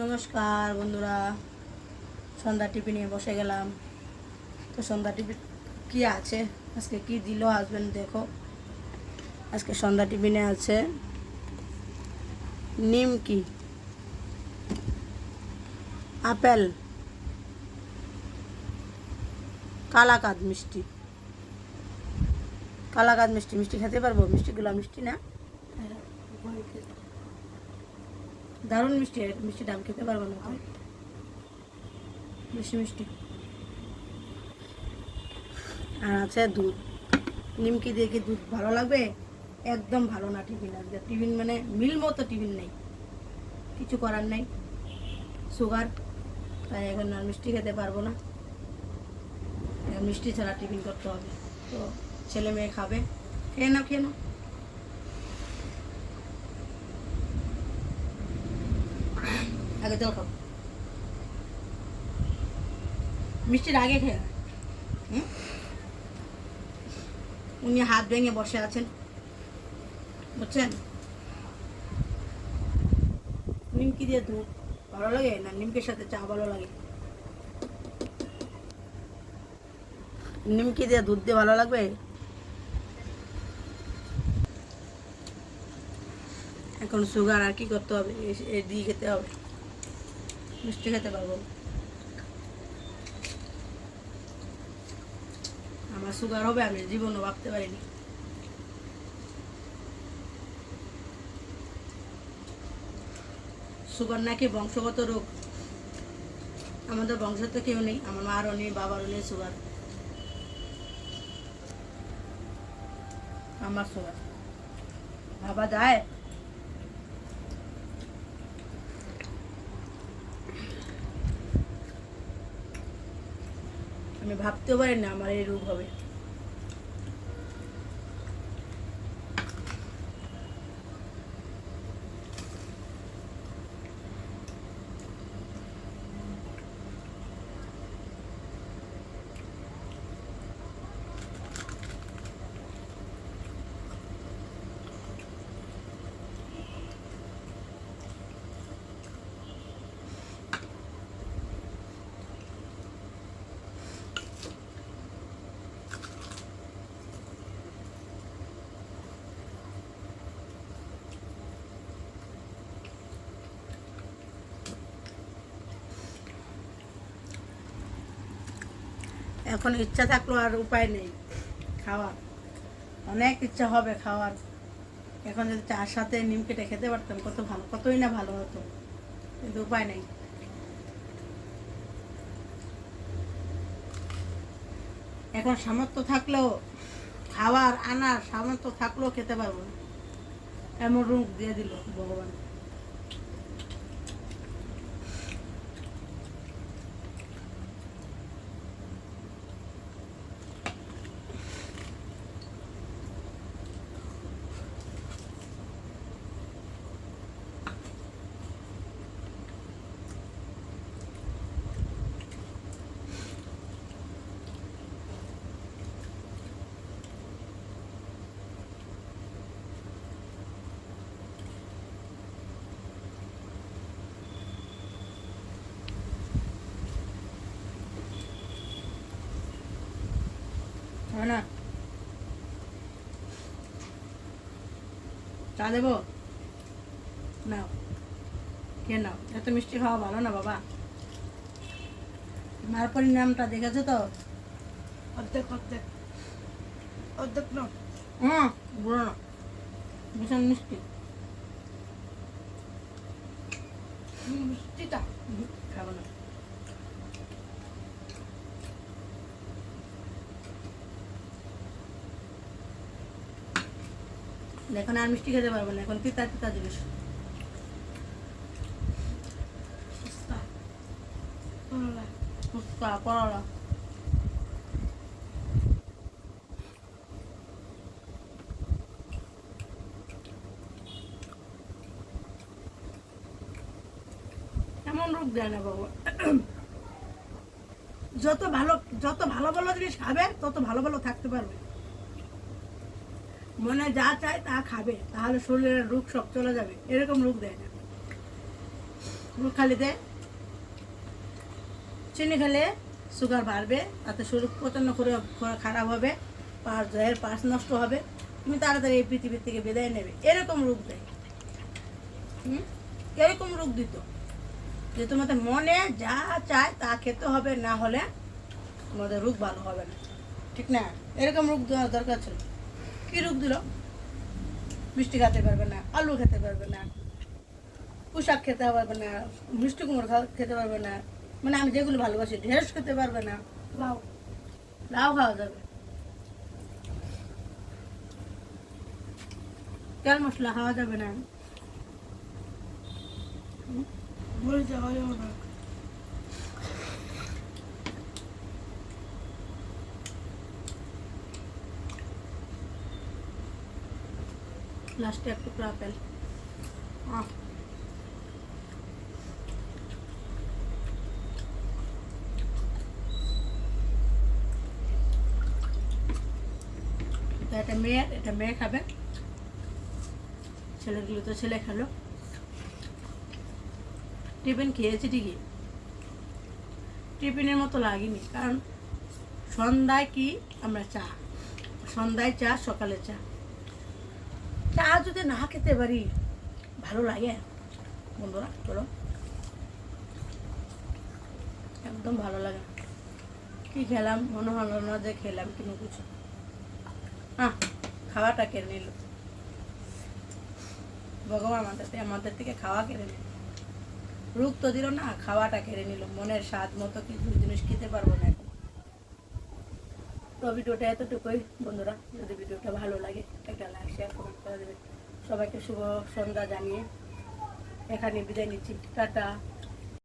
নমস্কার বন্ধুরা, সন্ধ্যা টিভি নিয়ে বসে গেলাম। তো সন্ধ্যা টিভি কি আছে আজকে, কি দিল হাজবেন্ড দেখো। আজকে সন্ধ্যা টিফিনে আছে নিমকি, আপেল, কালাকাদ মিষ্টি। কালাকাদ মিষ্টি, মিষ্টি খেতে পারবো? মিষ্টিগুলো মিষ্টি না, দারুণ মিষ্টি। মিষ্টিটা আমি খেতে পারবো না, মিষ্টি মিষ্টি। আর আছে দুধ। নিমকি দিয়ে কি দুধ ভালো লাগবে? একদম ভালো না টিফিন। আজকে টিফিন মানে মিল মতো টিফিন নেই, কিছু করার নেই, সুগার। তাই এখন আর মিষ্টি খেতে পারবো না, মিষ্টি ছাড়া টিফিন করতে হবে। তো ছেলে মেয়ে খাবে, খেয়ে নাও খেয়ে নাও। আগে জল খাও, মিষ্টির আগে খেয়ে। উনি হাত ভেঙে বসে আছেন, বুঝছেন? নিমকি দিয়ে দুধ ভালো লাগে না নিমকির সাথে চা ভালো লাগে? নিমকি দিয়ে দুধ দিয়ে ভালো লাগবে? এখন সুগার আর কি করতে হবে, এ দিয়ে খেতে হবে, মিষ্টি খেতে পারবো। আমার সুগার হবে আমি জীবনও ভাবতে পারিনি। সুগার নাকি বংশগত রোগ। আমাদের বংশে তো কেউ নেই, আমার মারও নেই, বাবারও নেই সুগার। আমার সুগার ভাবা যায়? আমি ভাবতেও পারি না আমার এই রোগ হবে। এখন ইচ্ছা থাকলো আর উপায় নেই খাওয়ার, অনেক ইচ্ছা হবে খাওয়ার। এখন যদি চার সাথে নিমকিটা খেতে পারতাম কত ভালো, কতই না ভালো হতো, কিন্তু উপায় নেই। এখন সামর্থ্য থাকলেও, খাওয়ার আনার সামর্থ্য থাকলেও খেতে পারবো না, এমন রোগ দিয়ে দিল ভগবান। হয় না? চা দেবো? নাও খেয়ে নাও। এত মিষ্টি খাওয়া ভালো না বাবা। মার পরিণামটা দেখেছো তো? অর্ধেক অর্ধেক অর্ধেক না, বুড়ো না, ভীষণ মিষ্টি। মিষ্টিটা খাবো না। এখন আর মিষ্টি খেতে পারবো না, এখন তিতা তিতা জিনিস। ফুচকা, করলা। এমন রোগ দেয় না বাবা। যত ভালো, যত ভালো ভালো জিনিস খাবে তত ভালো ভালো থাকতে পারবে। মনে যা চায় তা খাবে, তাহলে শরীরের রোগ সব চলে যাবে, এরকম রোগ দেয় না। গুড় খালিতে চিনি খেলে সুগার বাড়বে, তাতে শরীর প্রচণ্ড করে খারাপ হবে, দেহের পার্স নষ্ট হবে, তুমি তাড়াতাড়ি এই পৃথিবীর থেকে বিদায় নেবে, এরকম রোগ দেয়। এরকম রোগ দিত যে তোমাদের মনে যা চায় তা খেতে হবে, না হলে তোমাদের রোগ ভালো হবে না, ঠিক না? এরকম রোগ দেওয়ার দরকার ছিল। কী রোগ দিল? মিষ্টি খেতে পারবে না, আলু খেতে পারবে না, পোশাক খেতে পারবে না, মিষ্টি কুমড় খেতে পারবে না, মানে আমি যেগুলো ভালোবাসি ঢেঁড়স খেতে পারবে না, লাউ লাউ খাওয়া যাবে, তেল মশলা খাওয়া যাবে না, মরিচ খাওয়া যাবে না। লাস্টে এক টুকরা আপেল। এটা মেয়ে খাবে, ছেলেগুলো তো ছেলে খেলো। টিফিন খেয়েছি ঠিকই, টিফিনের মতো লাগেনি, কারণ সন্ধ্যায় কি আমরা চা, সন্ধ্যায় চা, সকালে চা। চা যদি না খেতে পারি ভালো লাগে বন্ধুরা? চলো, একদম ভালো লাগে। কি খেলাম মনে হলো না যে খেলাম কোনো কিছু। খাওয়াটা কেড়ে নিল ভগবান, আমাদের থেকে খাওয়া কেড়ে নিল। রোগ তো দিল না, খাওয়াটা কেড়ে নিল। মনের স্বাদ মতো কিছু জিনিস খেতে পারবো না এখন। তো ভিডিওটা এতটুকুই বন্ধুরা, যদি ভিডিওটা ভালো লাগে একটা লাইক শেয়ার কমেন্ট করে দেবে। সবাইকে শুভ সন্ধ্যা জানিয়ে এখানে বিদায় নিচ্ছি, টাটা।